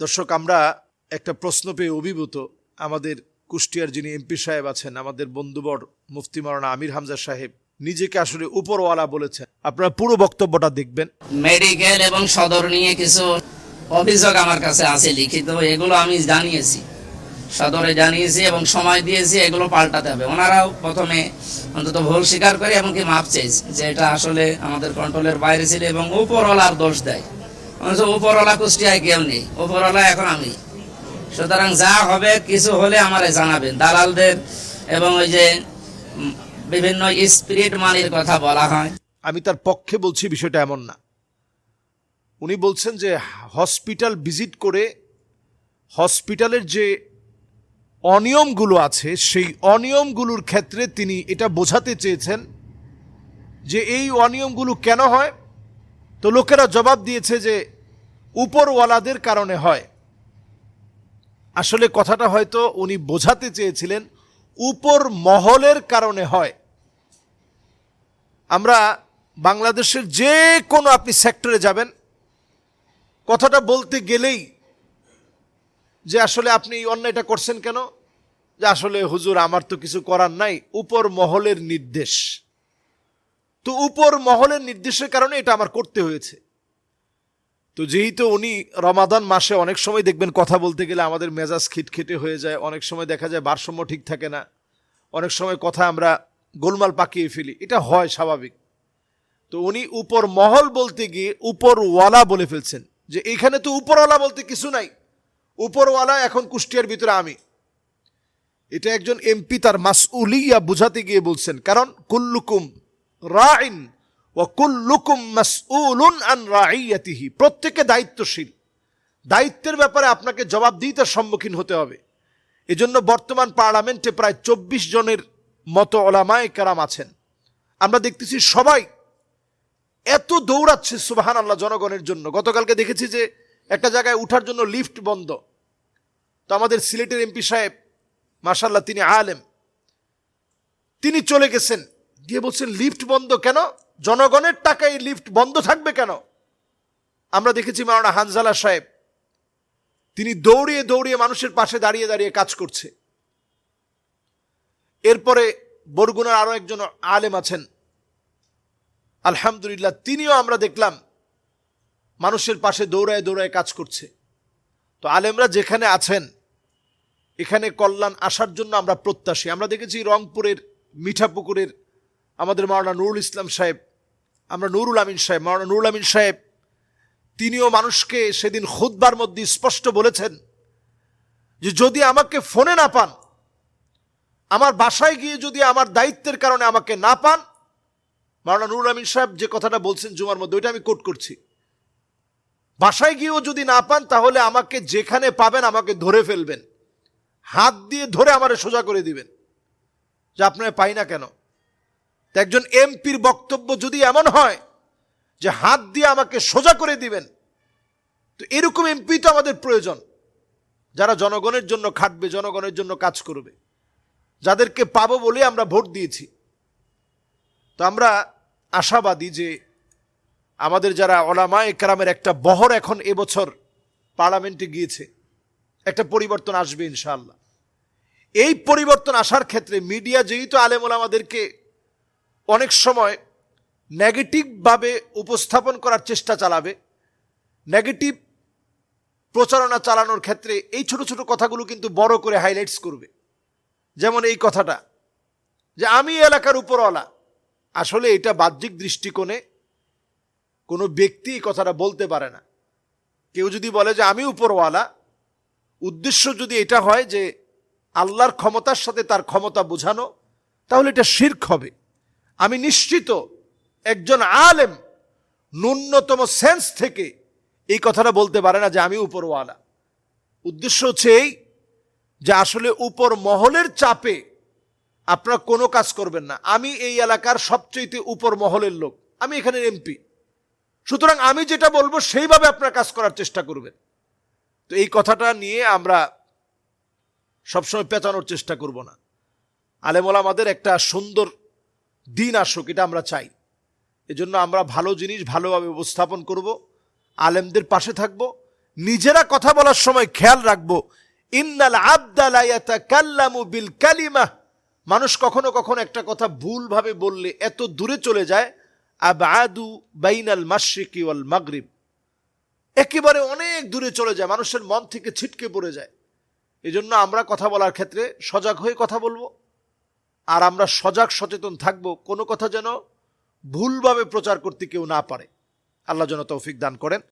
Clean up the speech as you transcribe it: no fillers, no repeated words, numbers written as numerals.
দর্শক, আমরা একটা প্রশ্ন পেয়ে অভিভূত। আমাদের কুষ্টিয়ার যিনি এমপি সাহেব আছেন, আমাদের বন্ধুবর মুফতি মাওলানা আমির হামজা সাহেব নিজেকে আসলে উপরওয়ালা বলেছেন। আপনারা পুরো বক্তব্যটা দেখবেন। মেডিকেল এবং সদর নিয়ে কিছু অভিযোগ আমার কাছে আছে লিখিত, এগুলো আমি জানিয়েছি, সদরে জানিয়েছি এবং সময় দিয়েছি, এগুলো পাল্টাতে হবে। ওনারাও প্রথমে অন্তত ভুল স্বীকার করে এমনকি মাপ চেয়েছে যে এটা আসলে আমাদের কন্ট্রোলের বাইরে ছিল এবং উপরওয়ালার দোষ দেয়। উপরওয়ালা কুষ্টিয়ায় কেউ নেই, উপরওয়ালা এখন আমি। সুতরাং যা হবে কিছু হলে আমারে জানাবেন। দালালদের এবং ওই যে বিভিন্ন স্পিরিট মানির কথা বলা হয়, আমি তার পক্ষে বলছি, বিষয়টা এমন না। উনি বলছেন যে হসপিটাল ভিজিট করে হসপিটালের যে অনিয়মগুলো আছে সেই অনিয়মগুলোর ক্ষেত্রে তিনি এটা বোঝাতে চেয়েছেন যে এই অনিয়মগুলো কেন হয়। তো লোকেরা জবাব দিয়েছে যে উপরওয়ালাদের কারণে হয়। আসলে কথাটা হয়তো উনি বোঝাতে চেয়েছিলেন উপর মহলের কারণে হয়। আমরা বাংলাদেশের যে কোনো আপনি সেক্টরে যাবেন, কথাটা বলতে গেলেই যে আসলে আপনি এই অন্যায়টা করছেন কেন, যে আসলে হুজুর আমার তো কিছু করার নাই, উপর মহলের নির্দেশ। তো উপর মহলের নির্দেশের কারণে এটা আমার করতে হয়েছে। তো যেহেতু উনি রমাদান মাসে অনেক সময় দেখবেন কথা বলতে গেলে আমাদের মেজাজ খিটখিটে হয়ে যায়, অনেক সময় দেখা যায় ভারসাম্য ঠিক থাকে না, অনেক সময় কথা আমরা গোলমাল পাকিয়ে ফেলি, এটা হয় স্বাভাবিক। তো উনি উপর মহল বলতে গিয়ে উপরওয়ালা বলে ফেলছেন, যে এখানে তো উপরওয়ালা বলতে কিছু নাই, উপরওয়ালা এখন কুষ্টিয়ার ভিতরে আমি। এটা একজন এমপি তার মাসউলিয়া বুঝাতে গিয়ে বলছেন। কারণ কুল্লুকুম রাইন ওয়া কুল্লুকুম মাসউলুন আন রাইয়াতিহি, প্রত্যেকে দায়িত্বশীল, দায়িত্বের ব্যাপারে আপনাকে জবাবদিহিতার সম্মুখীন হতে হবে। এজন্য বর্তমান পার্লামেন্টে প্রায় 24 জনের মতো ওলামায়ে কেরাম আছেন। আমরা দেখতেছি সবাই এত দৌড়াচ্ছে সুবহানাল্লাহ জনগণের জন্য। গতকালকে দেখেছি যে একটা জায়গায় উঠার জন্য লিফট বন্ধ। তো আমাদের সিলেটের এমপি সাহেব মাশাআল্লাহ, তিনি আলেম, তিনি চলে গেছেন, গিয়ে বলছেন লিফট বন্ধ কেন, জনগণের টাকায় লিফট বন্ধ থাকবে কেন। আমরা দেখেছি মাওলানা হানজালা সাহেব, তিনি দৌড়িয়ে দৌড়িয়ে মানুষের পাশে দাঁড়িয়ে দাঁড়িয়ে কাজ করছে। এরপরে বরগুনার আরো একজন আলেম আছেন, আলহামদুলিল্লাহ, তিনিও আমরা দেখলাম মানুষের পাশে দৌড়ায় দৌড়ায় কাজ করছে। তো আলেমরা যেখানে আছেন এখানে কল্যাণ আসার জন্য আমরা প্রত্যাশী। আমরা দেখেছি রংপুরের মিঠাপুকুরের আমাদের মাওলানা নুরুল ইসলাম সাহেব, আমরা নুরুল আমিন সাহেব, মাওলানা নুরুল আমিন সাহেব, তিনিও মানুষকে সেদিন খুতবার মধ্যে স্পষ্ট বলেছেন যে যদি আমাকে ফোনে না পান, আমার বাসায় গিয়ে যদি আমার দায়িত্বের কারণে আমাকে না পান, মাওলানা নুরুল আমিন সাহেব যে কথাটা বলছেন জুমার মধ্যে, ওইটা আমি কোট করছি, বাসায় গিয়েও যদি না পান তাহলে আমাকে যেখানে পাবেন আমাকে ধরে ফেলবেন, হাত দিয়ে ধরে আমারে সোজা করে দিবেন যে আপনারা পাই না কেন। একজন এমপির বক্তব্য যদি এমন হয় যে হাত দিয়ে আমাকে সোজা করে দিবেন, তো এরকম এমপি তো আমাদের প্রয়োজন, যারা জনগণের জন্য খাটবে, জনগণের জন্য কাজ করবে, যাদেরকে পাবো বলে আমরা ভোট দিয়েছি। তো আমরা আশাবাদী যে আমাদের যারা ওলামায়ে কেরামের একটা বহর এখন এবছর পার্লামেন্টে গিয়েছে, একটা পরিবর্তন আসবে ইনশাআল্লাহ। এই পরিবর্তন আসার ক্ষেত্রে মিডিয়া যেহেতু আলেম ওলামাদেরকে অনেক সময় নেগেটিভভাবে উপস্থাপন করার চেষ্টা চালাবে, নেগেটিভ প্রচারণা চালানোর ক্ষেত্রে এই ছোট ছোট কথাগুলো কিন্তু বড় করে হাইলাইটস করবে। যেমন এই কথাটা যে আমি এলাকার উপরওয়ালা, আসলে এটা বাহ্যিক দৃষ্টিকোণে কোনো ব্যক্তি এই কথাটা বলতে পারে না। কেউ যদি বলে যে আমি উপরওয়ালা, উদ্দেশ্য যদি এটা হয় যে আল্লাহর ক্ষমতার সাথে তার ক্ষমতা বোঝানো, তাহলে এটা শিরক হবে। আমি নিশ্চিত একজন আলেম ন্যূনতম সেন্স থেকে এই কথাটা বলতে পারে না যে আমি উপরওয়ালা। উদ্দেশ্য হচ্ছে এই যে আসলে উপর মহলের চাপে আপনারা কোনো কাজ করবেন না। আমি এই এলাকার সবচেয়ে উপর মহলের লোক, আমি এখানের এমপি, সুতরাং আমি যেটা বলবো সেইভাবে আপনারা কাজ করার চেষ্টা করবেন। তো এই কথাটা নিয়ে আমরা সবসময় পেঁচানোর চেষ্টা করব না। আলেম ওলামাদের একটা সুন্দর দিন আসুক, এটা আমরা চাই। এজন্য আমরা ভালো জিনিস ভালোভাবে উপস্থাপন করব, আলেমদের পাশে থাকব, নিজেরা কথা বলার সময় খেয়াল রাখবো, ইন্নাল আবদা লা ইয়াতাকাল্লামু বিল কালিমা, মানুষ কখনো কখনো একটা কথা ভুলভাবে বললে এত দূরে চলে যায়, আবআদু বাইনাল মাশরিকি ওয়াল মাগরিব, একেবারে অনেক দূরে চলে যায়, মানুষের মন থেকে ছিটকে পড়ে যায়। এই জন্য আমরা কথা বলার ক্ষেত্রে সজাগ হয়ে কথা বলবো, আর আমরা সজাগ সচেতন থাকবো, কোনো কথা যেন ভুলভাবে প্রচার করতে কেউ না পারে। আল্লাহ যেন তৌফিক দান করেন।